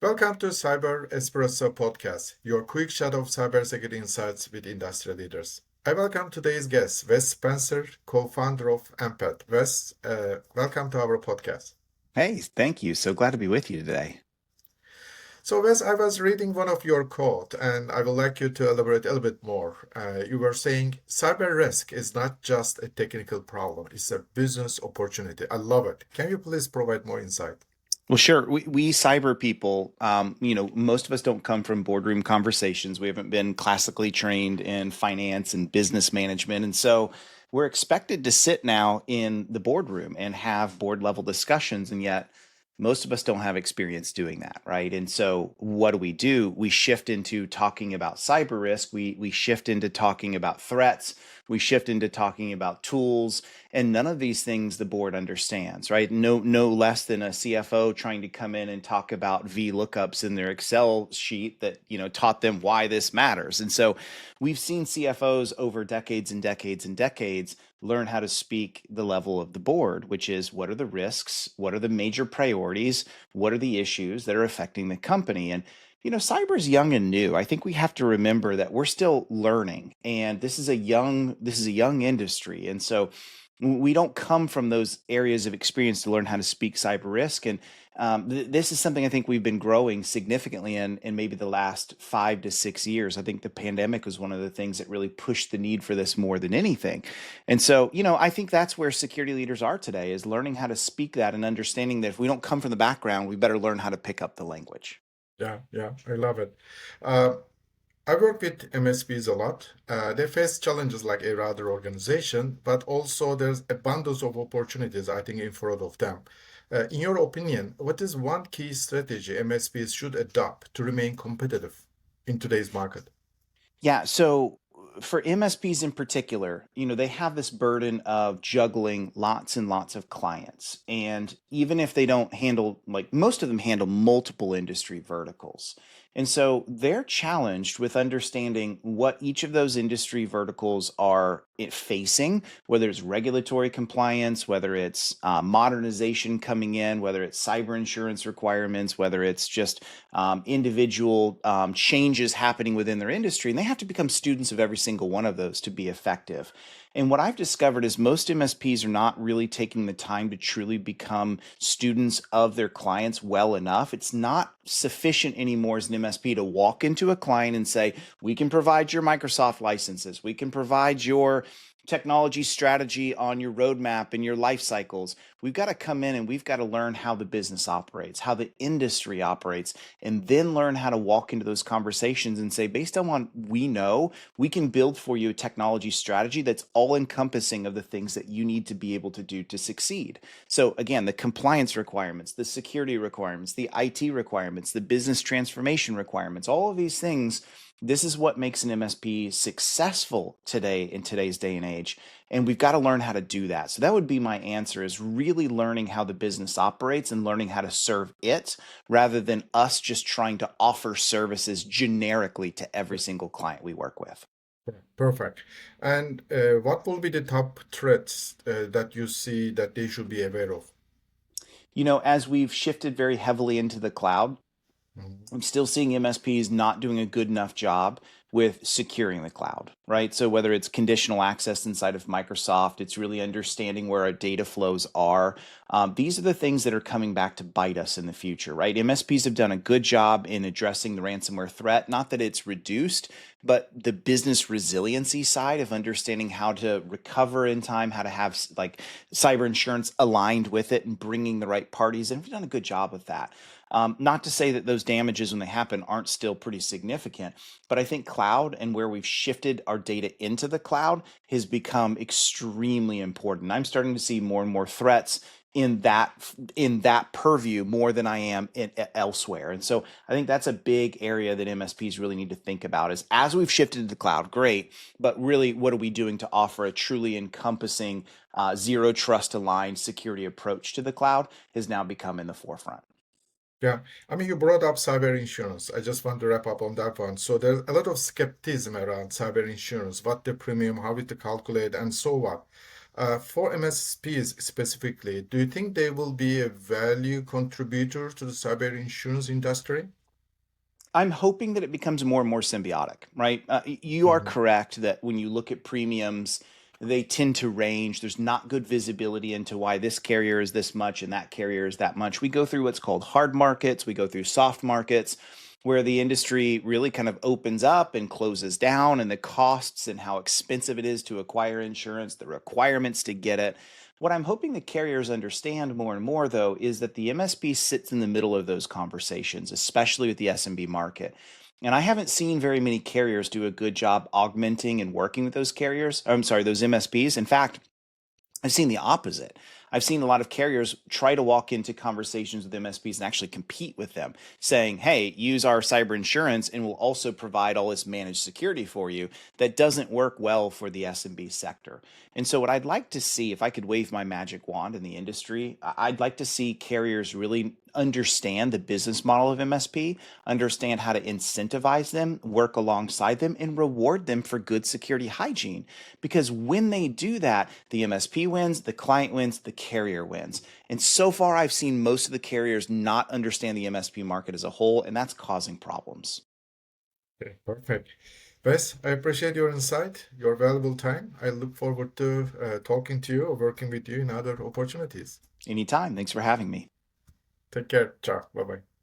Welcome to Cyber Espresso Podcast, your quick shot of cybersecurity insights with industry leaders. I welcome today's guest, Wes Spencer, co-founder of Empath. Wes, welcome to our podcast. Hey, thank you. So glad to be with you today. So, Wes, I was reading one of your quote, and I would like you to elaborate a little bit more. You were saying cyber risk is not just a technical problem; it's a business opportunity. I love it. Can you please provide more insight? Well, sure. We cyber people, most of us don't come from boardroom conversations. We haven't been classically trained in finance and business management. And so we're expected to sit now in the boardroom and have board level discussions. And yet most of us don't have experience doing that, right? And so what do? We shift into talking about cyber risk. We shift into talking about threats. We shift into talking about tools, and none of these things the board understands, right? No less than a CFO trying to come in and talk about VLOOKUPs in their Excel sheet that, taught them why this matters. And so we've seen CFOs over decades and decades and decades learn how to speak the level of the board, which is what are the risks? What are the major priorities? What are the issues that are affecting the company? And cyber is young and new. I think we have to remember that we're still learning, and this is a young industry. And so we don't come from those areas of experience to learn how to speak cyber risk. And this is something I think we've been growing significantly in maybe the last 5 to 6 years. I think the pandemic was one of the things that really pushed the need for this more than anything. And so, I think that's where security leaders are today, is learning how to speak that and understanding that if we don't come from the background, we better learn how to pick up the language. Yeah, I love it. Uh, I work with MSPs a lot. They face challenges like a other organization, but also there's abundance of opportunities, I think, in front of them. In your opinion, what is one key strategy MSPs should adopt to remain competitive in today's market? Yeah. So for MSPs in particular, they have this burden of juggling lots and lots of clients. And even if they don't handle, like most of them handle multiple industry verticals. And so they're challenged with understanding what each of those industry verticals are facing, whether it's regulatory compliance, whether it's modernization coming in, whether it's cyber insurance requirements, whether it's just individual changes happening within their industry, and they have to become students of every single one of those to be effective. And what I've discovered is most MSPs are not really taking the time to truly become students of their clients well enough. It's not sufficient anymore as an MSP to walk into a client and say, we can provide your Microsoft licenses, we can provide your technology strategy on your roadmap and your life cycles. We've got to come in and we've got to learn how the business operates, how the industry operates, and then learn how to walk into those conversations and say, based on what we know, we can build for you a technology strategy that's all encompassing of the things that you need to be able to do to succeed. So again, the compliance requirements, the security requirements, the IT requirements, the business transformation requirements, all of these things, this is what makes an MSP successful today in today's day and age. And we've got to learn how to do that. So that would be my answer, is really learning how the business operates and learning how to serve it rather than us just trying to offer services generically to every single client we work with. Perfect. And what will be the top threats that you see that they should be aware of? As we've shifted very heavily into the cloud, Mhm. I'm still seeing MSPs not doing a good enough job with securing the cloud, right? So whether it's conditional access inside of Microsoft, it's really understanding where our data flows are. These are the things that are coming back to bite us in the future, right? MSPs have done a good job in addressing the ransomware threat. Not that it's reduced, but the business resiliency side of understanding how to recover in time, how to have like cyber insurance aligned with it and bringing the right parties. And we've done a good job with that. Not to say that those damages when they happen aren't still pretty significant, but I think cloud and where we've shifted our data into the cloud has become extremely important. I'm starting to see more and more threats in that purview more than I am elsewhere. And so I think that's a big area that MSPs really need to think about, is as we've shifted to the cloud, great, but really what are we doing to offer a truly encompassing zero trust aligned security approach to the cloud has now become in the forefront. Yeah, I mean, you brought up cyber insurance. I just want to wrap up on that one. So there's a lot of skepticism around cyber insurance, what the premium, how it to calculate, and so on. For MSPs specifically, do you think they will be a value contributor to the cyber insurance industry? I'm hoping that it becomes more and more symbiotic, right? You are Mhm. correct that when you look at premiums, they tend to range. There's not good visibility into why this carrier is this much and that carrier is that much. We go through what's called hard markets, we go through soft markets, where the industry really kind of opens up and closes down, and the costs and how expensive it is to acquire insurance, the requirements to get it. What I'm hoping the carriers understand more and more, though, is that the MSP sits in the middle of those conversations, especially with the SMB market. And I haven't seen very many carriers do a good job augmenting and working with those carriers. I'm sorry, those MSPs. In fact, I've seen the opposite. I've seen a lot of carriers try to walk into conversations with MSPs and actually compete with them, saying, hey, use our cyber insurance and we'll also provide all this managed security for you. That doesn't work well for the SMB sector. And so, what I'd like to see, if I could wave my magic wand in the industry, I'd like to see carriers really understand the business model of MSP, understand how to incentivize them, work alongside them, and reward them for good security hygiene. Because when they do that, the MSP wins, the client wins, the carrier wins. And so far, I've seen most of the carriers not understand the MSP market as a whole, and that's causing problems. Okay, perfect. Wes, I appreciate your insight, your valuable time. I look forward to talking to you or working with you in other opportunities. Anytime. Thanks for having me. Take care. Ciao. Bye bye.